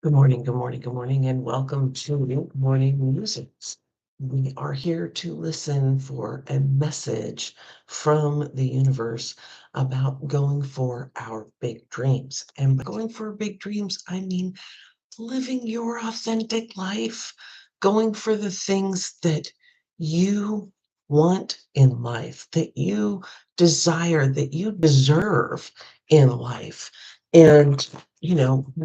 Good morning, good morning, good morning, and welcome to Morning Musings. We are here to listen for a message from the universe about going for our big dreams. And by going for big dreams, I mean living your authentic life, going for the things that you want in life, that you desire, that you deserve in life. And,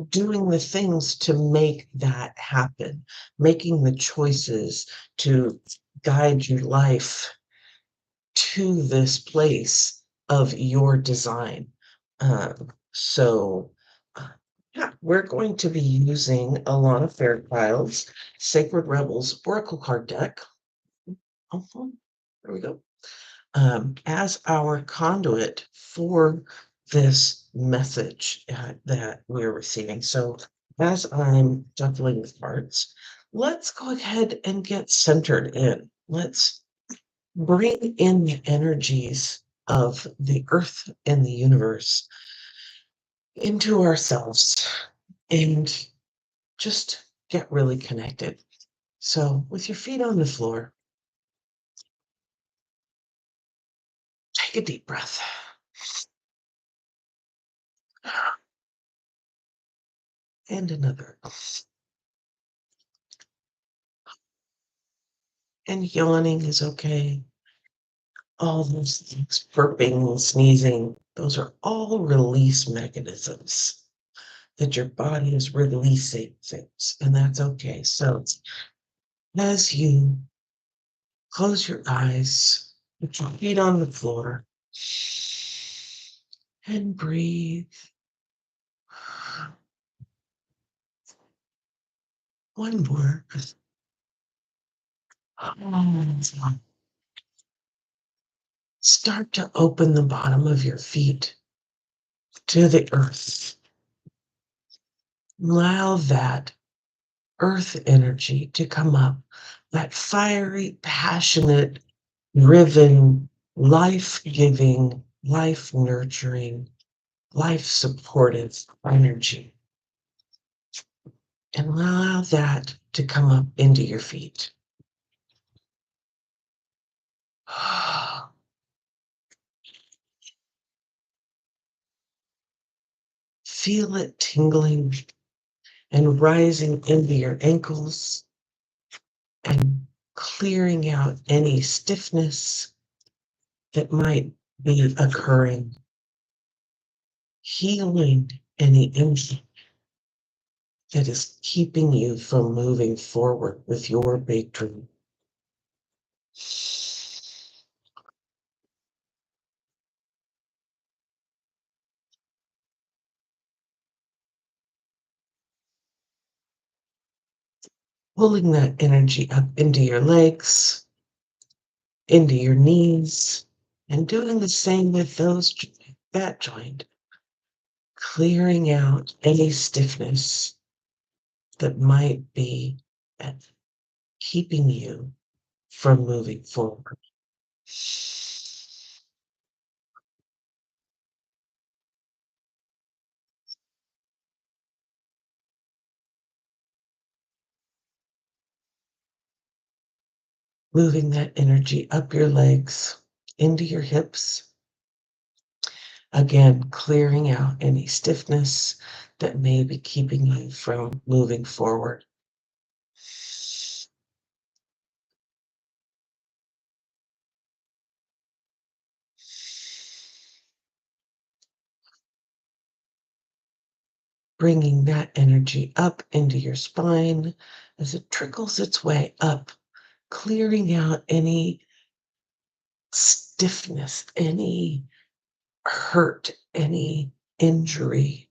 doing the things to make that happen, making the choices to guide your life to this place of your design. So, uh, yeah, we're going to be using Alana Fairchild's Sacred Rebels Oracle card deck. There we go. As our conduit for this message that we're receiving. So, as I'm shuffling the cards, let's go ahead and get centered in. Let's bring in the energies of the earth and the universe into ourselves and just get really connected. So, with your feet on the floor, take a deep breath and another. And yawning is okay. All those things, burping and sneezing, those are all release mechanisms that your body is releasing things, and that's okay. So, as you close your eyes, put your feet on the floor, and breathe. One more. Start to open the bottom of your feet to the earth. Allow that earth energy to come up, that fiery, passionate, driven, life giving, life nurturing, life supportive energy. And allow that to come up into your feet. Feel it tingling and rising into your ankles and clearing out any stiffness that might be occurring, healing any injury that is keeping you from moving forward with your big dream. Pulling that energy up into your legs, into your knees, and doing the same with that joint, clearing out any stiffness that might be keeping you from moving forward. Moving that energy up your legs, into your hips. Again, clearing out any stiffness that may be keeping you from moving forward. Bringing that energy up into your spine as it trickles its way up, clearing out any stiffness, any hurt, any injury,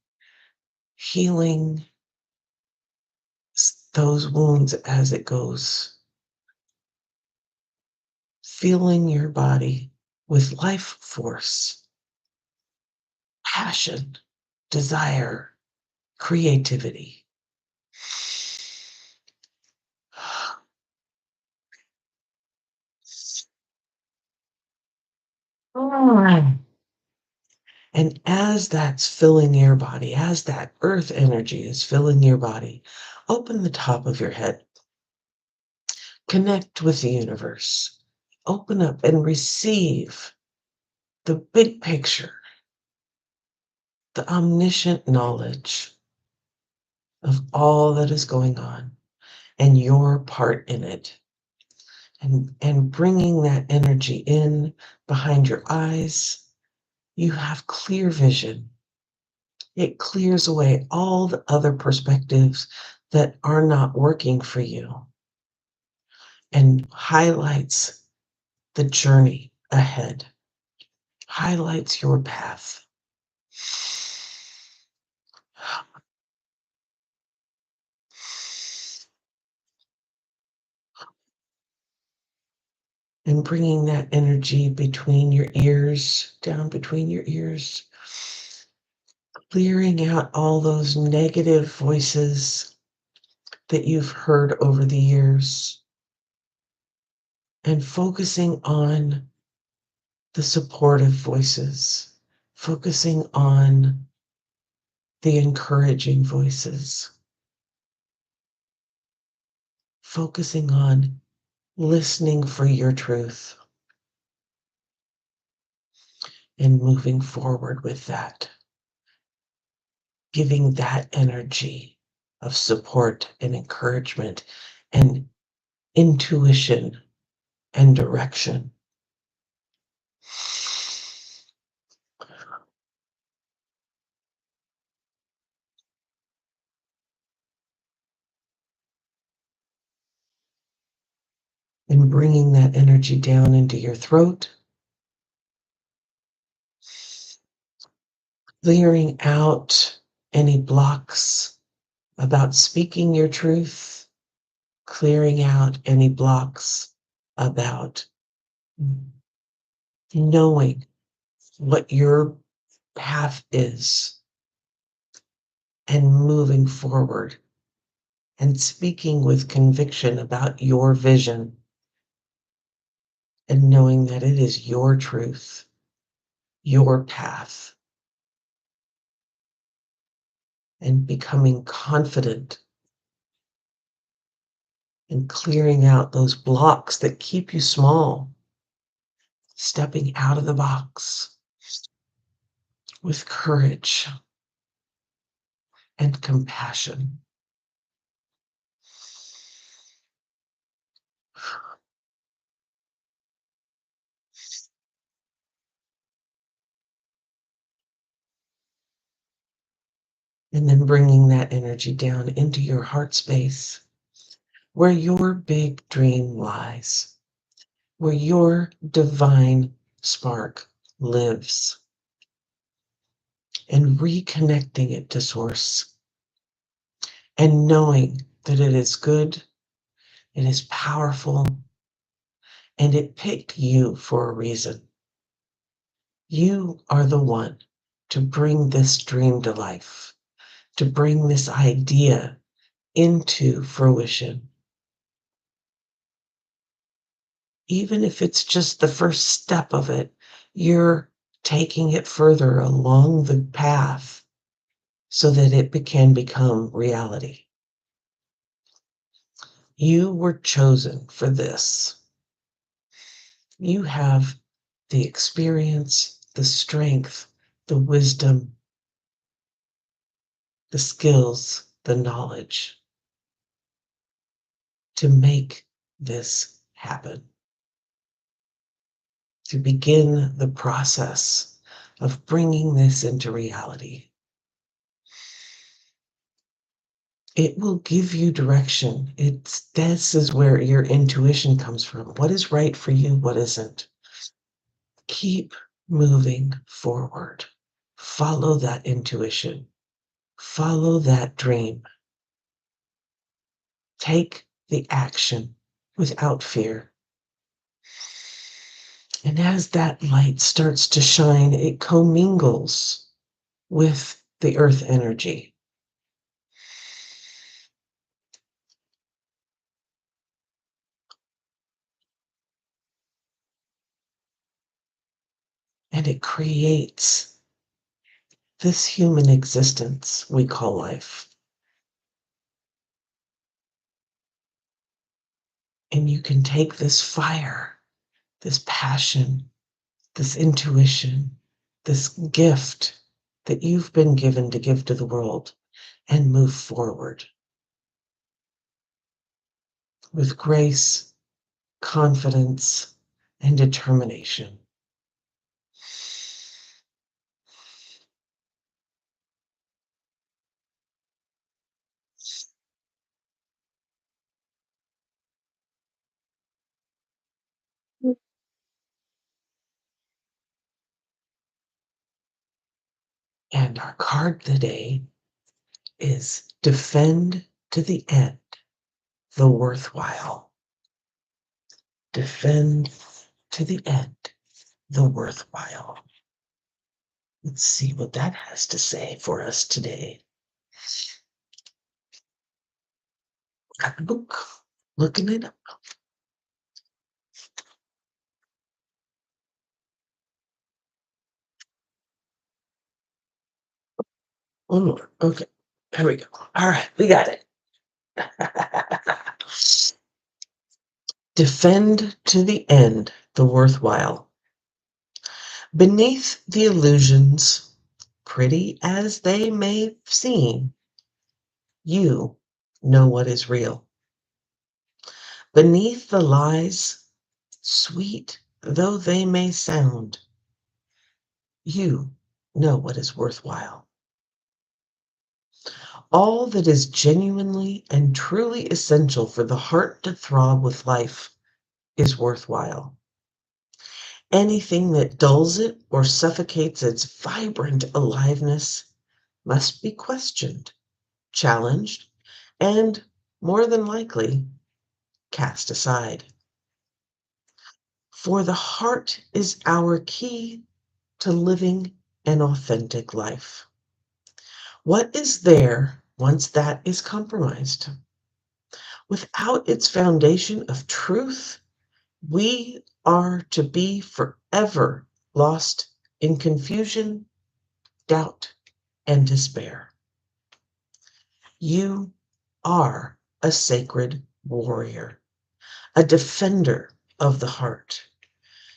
healing those wounds as it goes. Filling your body with life force, passion, desire, creativity. And as that's filling your body, as that earth energy is filling your body, open the top of your head, connect with the universe, open up and receive the big picture, the omniscient knowledge of all that is going on and your part in it. And bringing that energy in behind your eyes, you have clear vision. It clears away all the other perspectives that are not working for you and highlights the journey ahead, highlights your path. And bringing that energy between your ears, down between your ears, clearing out all those negative voices that you've heard over the years and focusing on the supportive voices, focusing on the encouraging voices, focusing on listening for your truth and moving forward with that, giving that energy of support and encouragement and intuition and direction. And bringing that energy down into your throat, clearing out any blocks about speaking your truth, clearing out any blocks about knowing what your path is and moving forward and speaking with conviction about your vision and knowing that it is your truth, your path, and becoming confident and clearing out those blocks that keep you small, stepping out of the box with courage and compassion. And then bringing that energy down into your heart space where your big dream lies, where your divine spark lives, and reconnecting it to source and knowing that it is good, it is powerful, and it picked you for a reason. You are the one to bring this dream to life, to bring this idea into fruition. Even if it's just the first step of it, you're taking it further along the path so that it can become reality. You were chosen for this. You have the experience, the strength, the wisdom, the skills, the knowledge to make this happen, to begin the process of bringing this into reality. It will give you direction. This is where your intuition comes from. What is right for you? What isn't? Keep moving forward. Follow that intuition. Follow that dream. Take the action without fear. And as that light starts to shine, it commingles with the earth energy. And it creates this human existence we call life. And you can take this fire, this passion, this intuition, this gift that you've been given to give to the world and move forward with grace, confidence, and determination. And our card today is defend to the end the worthwhile. Defend to the end the worthwhile. Let's see what that has to say for us today. Got the book, looking it up. Oh Lord. Okay. There we go. All right, we got it. Defend to the end the worthwhile. Beneath the illusions, pretty as they may seem, you know what is real. Beneath the lies, sweet though they may sound, you know what is worthwhile. All that is genuinely and truly essential for the heart to throb with life is worthwhile. Anything that dulls it or suffocates its vibrant aliveness must be questioned, challenged, and, more than likely, cast aside. For the heart is our key to living an authentic life. What is there once that is compromised? Without its foundation of truth, we are to be forever lost in confusion, doubt, and despair. You are a sacred warrior, a defender of the heart.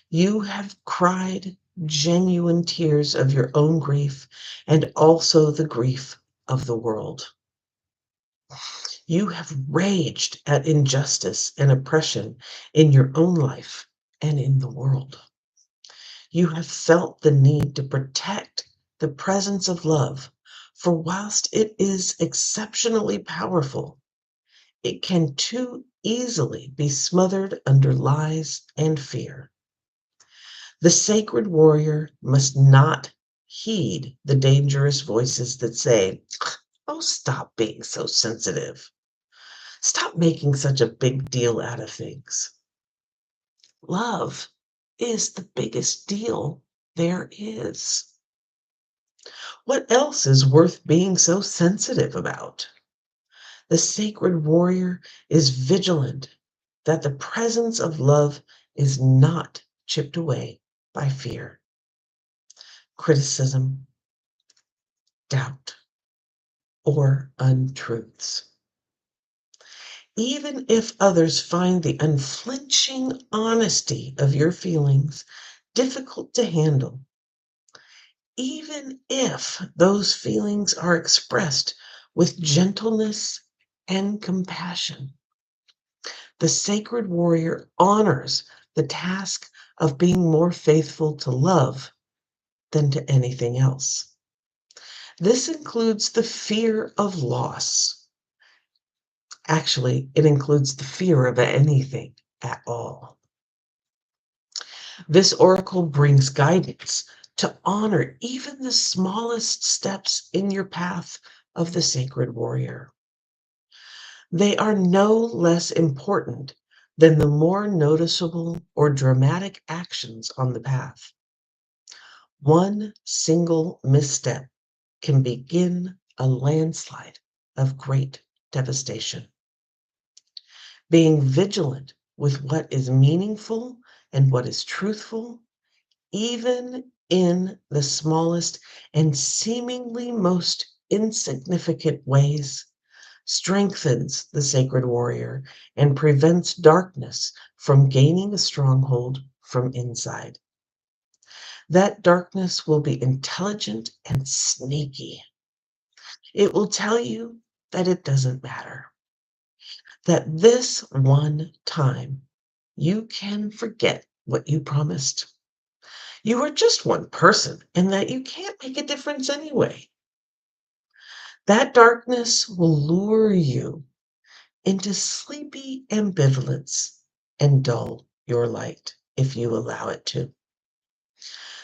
You have cried genuine tears of your own grief and also the grief of the world. You have raged at injustice and oppression in your own life and in the world. You have felt the need to protect the presence of love, for whilst it is exceptionally powerful, it can too easily be smothered under lies and fear. The sacred warrior must not heed the dangerous voices that say, "Oh, stop being so sensitive. Stop making such a big deal out of things." Love is the biggest deal there is. What else is worth being so sensitive about? The sacred warrior is vigilant that the presence of love is not chipped away by fear, criticism, doubt, or untruths. Even if others find the unflinching honesty of your feelings difficult to handle, even if those feelings are expressed with gentleness and compassion, the sacred warrior honors the task of being more faithful to love than to anything else. This includes the fear of loss. Actually, it includes the fear of anything at all. This oracle brings guidance to honor even the smallest steps in your path of the sacred warrior. They are no less important than the more noticeable or dramatic actions on the path. One single misstep can begin a landslide of great devastation. Being vigilant with what is meaningful and what is truthful, even in the smallest and seemingly most insignificant ways, strengthens the sacred warrior and prevents darkness from gaining a stronghold from inside. That darkness will be intelligent and sneaky. It will tell you that it doesn't matter, that this one time you can forget what you promised. You are just one person and that you can't make a difference anyway. That darkness will lure you into sleepy ambivalence and dull your light if you allow it to.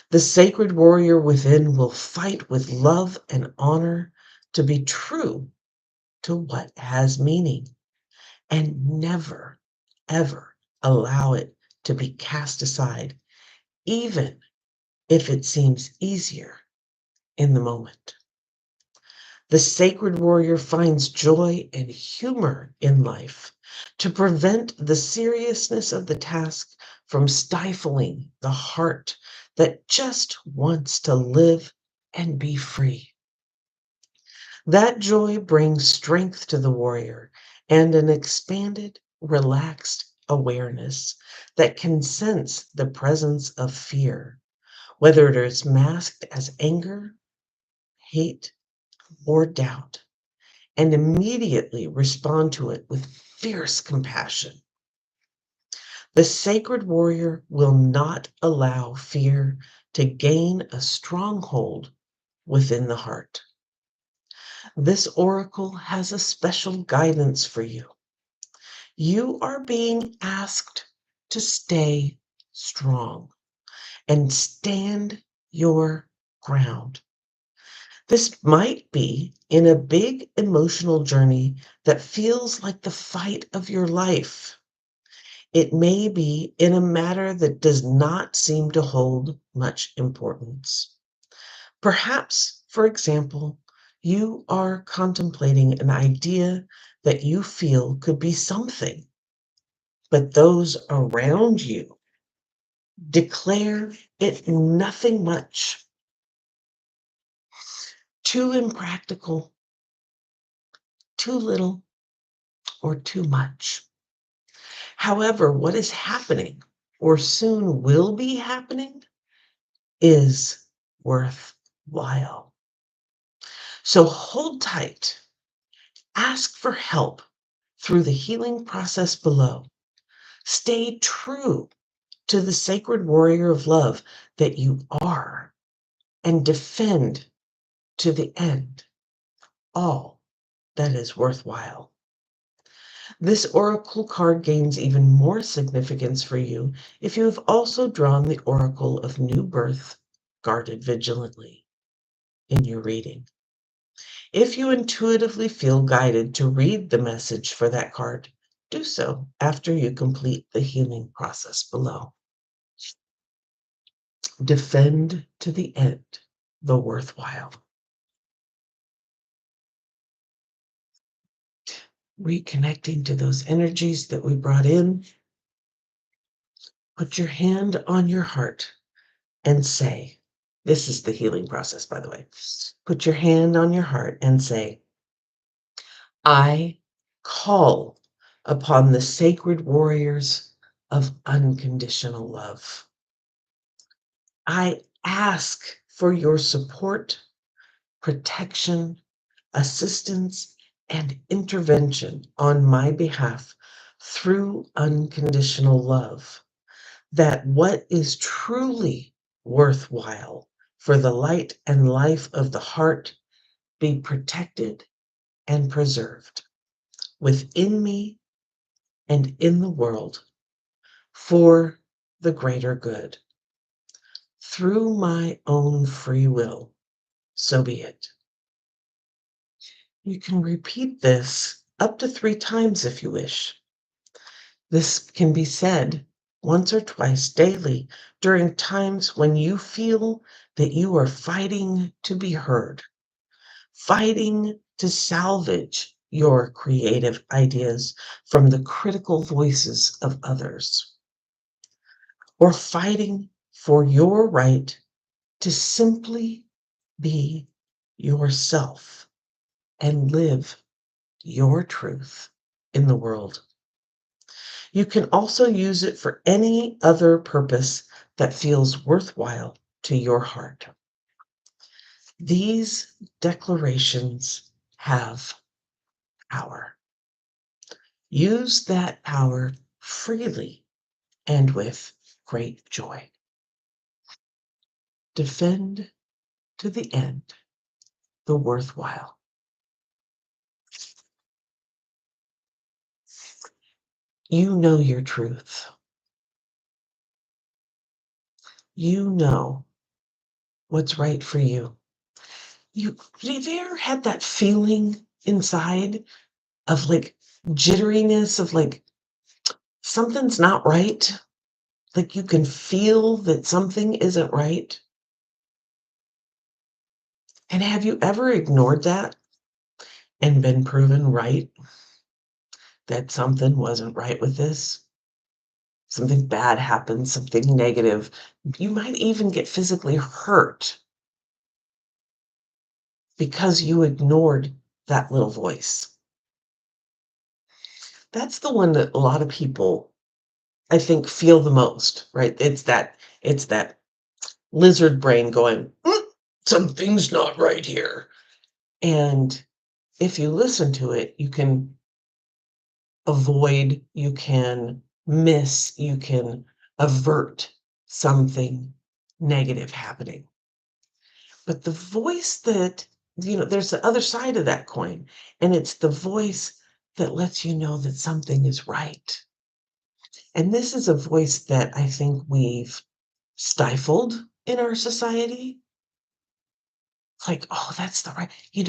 The sacred warrior within will fight with love and honor to be true to what has meaning and never, ever allow it to be cast aside, even if it seems easier in the moment. The sacred warrior finds joy and humor in life to prevent the seriousness of the task from stifling the heart that just wants to live and be free. That joy brings strength to the warrior and an expanded, relaxed awareness that can sense the presence of fear, whether it is masked as anger, hate, or doubt, and immediately respond to it with fierce compassion. The sacred warrior will not allow fear to gain a stronghold within the heart. This oracle has a special guidance for you. You are being asked to stay strong and stand your ground. This might be in a big emotional journey that feels like the fight of your life. It may be in a matter that does not seem to hold much importance. Perhaps, for example, you are contemplating an idea that you feel could be something, but those around you declare it nothing much, too impractical, too little, or too much. However, what is happening or soon will be happening is worthwhile. So hold tight, ask for help through the healing process below. Stay true to the sacred warrior of love that you are and defend to the end all that is worthwhile. This oracle card gains even more significance for you if you have also drawn the oracle of new birth guarded vigilantly in your reading. If you intuitively feel guided to read the message for that card, do so after you complete the healing process below. Defend to the end the worthwhile. Reconnecting to those energies that we brought in, put your hand on your heart and say, this is the healing process, by the way. Put your hand on your heart and say, I call upon the sacred warriors of unconditional love. I ask for your support, protection, assistance, and intervention on my behalf through unconditional love, that what is truly worthwhile for the light and life of the heart be protected and preserved within me and in the world for the greater good. Through my own free will, so be it. You can repeat this up to 3 times if you wish. This can be said once or twice daily during times when you feel that you are fighting to be heard, fighting to salvage your creative ideas from the critical voices of others, or fighting for your right to simply be yourself and live your truth in the world. You can also use it for any other purpose that feels worthwhile to your heart. These declarations have power. Use that power freely and with great joy. Defend to the end the worthwhile. You know your truth. You know what's right for you. Have you ever had that feeling inside of like jitteriness of like something's not right? Like you can feel that something isn't right? And have you ever ignored that and been proven right that something wasn't right with this? Something bad happened, something negative. You might even get physically hurt because you ignored that little voice. That's the one that a lot of people, I think, feel the most, right? It's that lizard brain going, something's not right here. And if you listen to it, you can avoid, you can miss, you can avert something negative happening. But the voice that, there's the other side of that coin, and it's the voice that lets you know that something is right. And this is a voice that I think we've stifled in our society. Like, oh, that's the right, you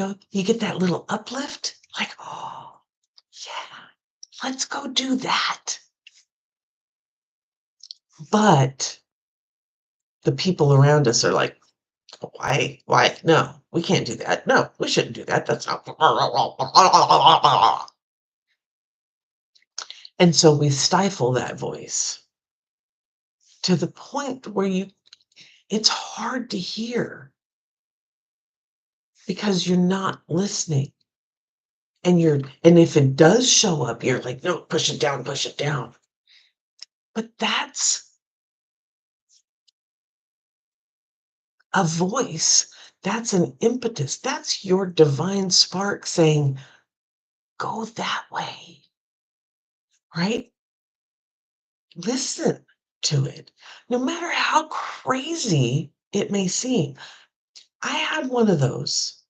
get that little uplift, like, oh, yeah, let's go do that. But the people around us are like, why? No, we can't do that. No, we shouldn't do that. That's not. And so we stifle that voice to the point where it's hard to hear because you're not listening. And if it does show up, you're like, no, push it down, push it down. But that's a voice. That's an impetus. That's your divine spark saying, go that way, right? Listen to it, no matter how crazy it may seem. I had one of those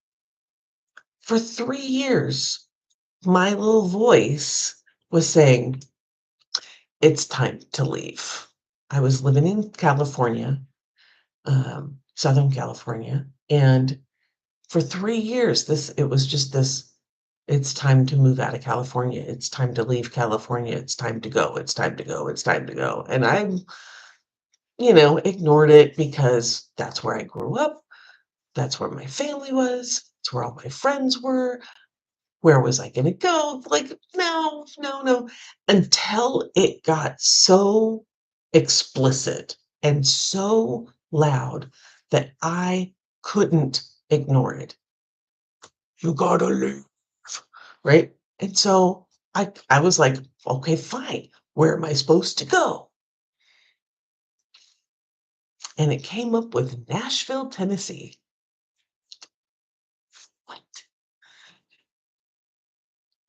for 3 years. My little voice was saying, it's time to leave. I was living in California, Southern California, and for 3 years, it was just this. It's time to move out of California. It's time to leave California. It's time to go. It's time to go. It's time to go. And I, ignored it because that's where I grew up. That's where my family was. It's where all my friends were. Where was I going to go? Like, no, no, no. Until it got so explicit and so loud that I couldn't ignore it. You gotta leave, right? And so I was like, okay, fine. Where am I supposed to go? And it came up with Nashville, Tennessee. What?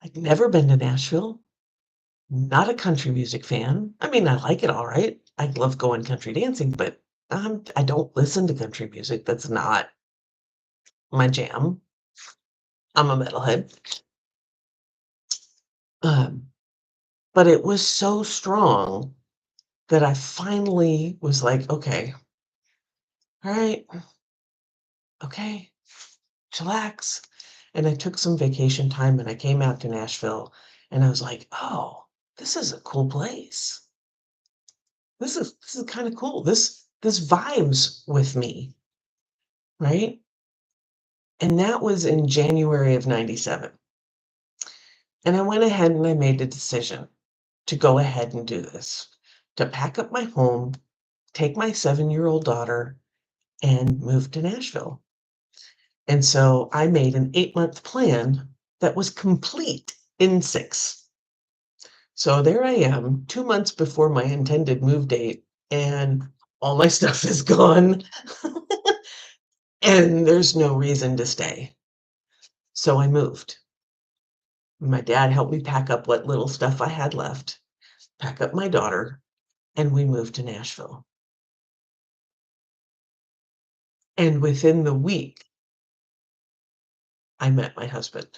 I'd never been to Nashville. Not a country music fan. I mean, I like it all right. I love going country dancing, but I don't listen to country music. That's not my jam. I'm a metalhead. Um, but it was so strong that I finally was like, okay, all right, okay, chillax. And I took some vacation time and I came out to Nashville and I was like, oh, this is a cool place. This is kind of cool. This vibes with me, right? And that was in January of 97. And I went ahead and I made a decision to go ahead and do this, to pack up my home, take my 7-year-old daughter, and moved to Nashville. And so I made an 8-month plan that was complete in 6. So there I am, 2 months before my intended move date, and all my stuff is gone, and there's no reason to stay. So I moved. My dad helped me pack up what little stuff I had left, pack up my daughter, and we moved to Nashville. And within the week, I met my husband.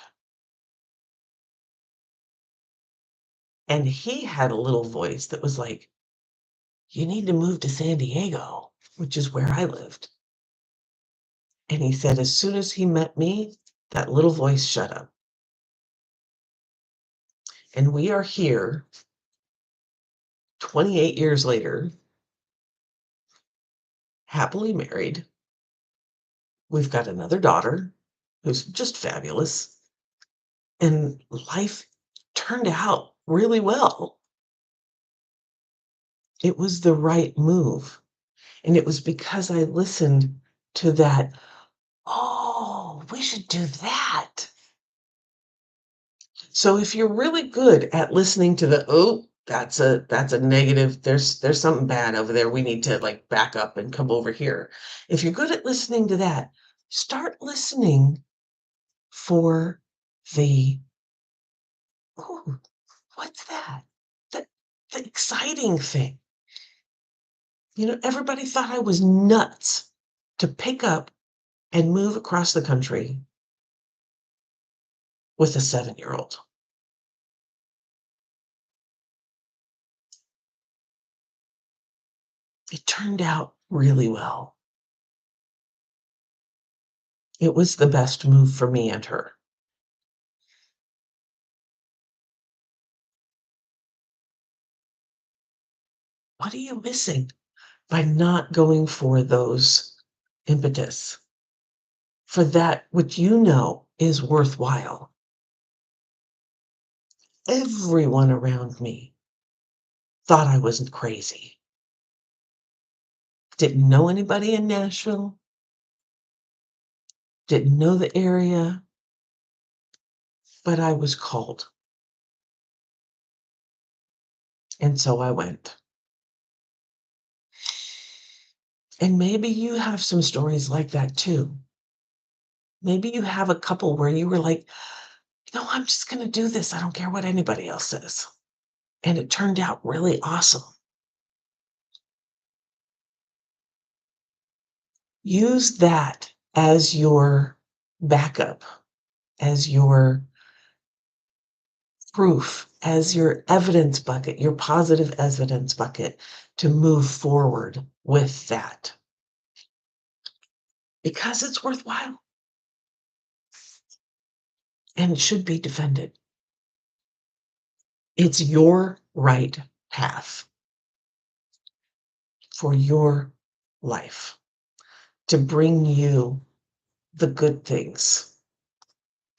And he had a little voice that was like, "You need to move to San Diego," which is where I lived. And he said as soon as he met me, that little voice shut up. And we are here 28 years later, happily married. We've got another daughter who's just fabulous, and life turned out really well. It was the right move, and it was because I listened to that, "Oh, we should do that." So if you're really good at listening to the, "Oh, that's a negative, there's something bad over there, we need to, like, back up and come over here." If you're good at listening to that, start listening for the, "Ooh, what's that?" The the exciting thing. Everybody thought I was nuts to pick up and move across the country with a 7-year-old. It turned out really well. It was the best move for me and her. What are you missing by not going for those impetus, for that which you know is worthwhile? Everyone around me thought I wasn't crazy. Didn't know anybody in Nashville, didn't know the area, but I was called, and so I went. And maybe you have some stories like that too. Maybe you have a couple where you were like, "No, I'm just gonna do this. I don't care what anybody else says." And it turned out really awesome. Use that as your backup, as your proof, as your evidence bucket, your positive evidence bucket to move forward with that because it's worthwhile and it should be defended. It's your right path for your life to bring you the good things,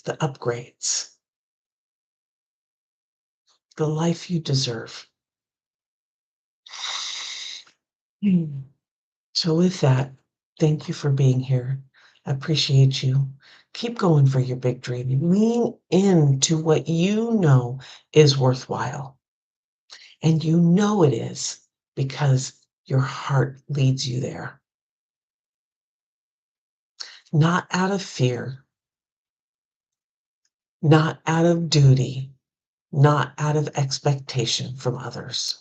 the upgrades, the life you deserve. Mm. So, with that, thank you for being here. I appreciate you. Keep going for your big dream. Lean into what you know is worthwhile. And you know it is because your heart leads you there, not out of fear, not out of duty, not out of expectation from others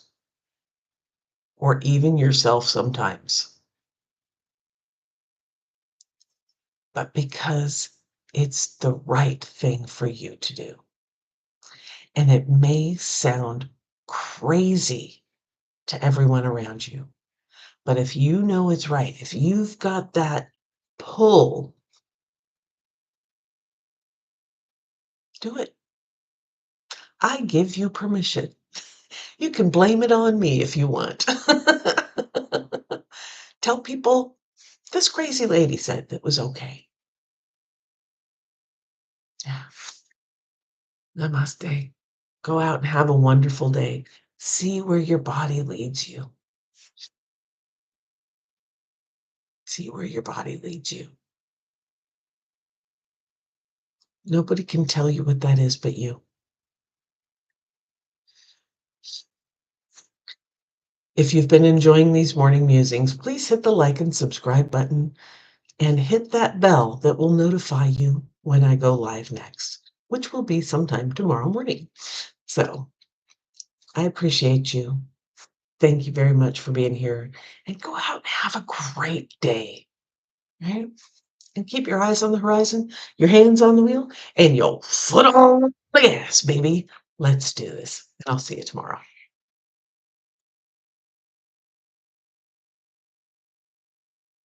or even yourself sometimes, but because it's the right thing for you to do. And it may sound crazy to everyone around you, but if you know it's right, if you've got that pull, do it. I give you permission. You can blame it on me if you want. Tell people this crazy lady said it was okay. Yeah. Namaste. Go out and have a wonderful day. See where your body leads you. See where your body leads you. Nobody can tell you what that is but you. If you've been enjoying these morning musings, please hit the like and subscribe button and hit that bell that will notify you when I go live next, which will be sometime tomorrow morning. So I appreciate you. Thank you very much for being here, and go out and have a great day, right? And keep your eyes on the horizon, your hands on the wheel, and your foot on the gas, baby. Let's do this. And I'll see you tomorrow.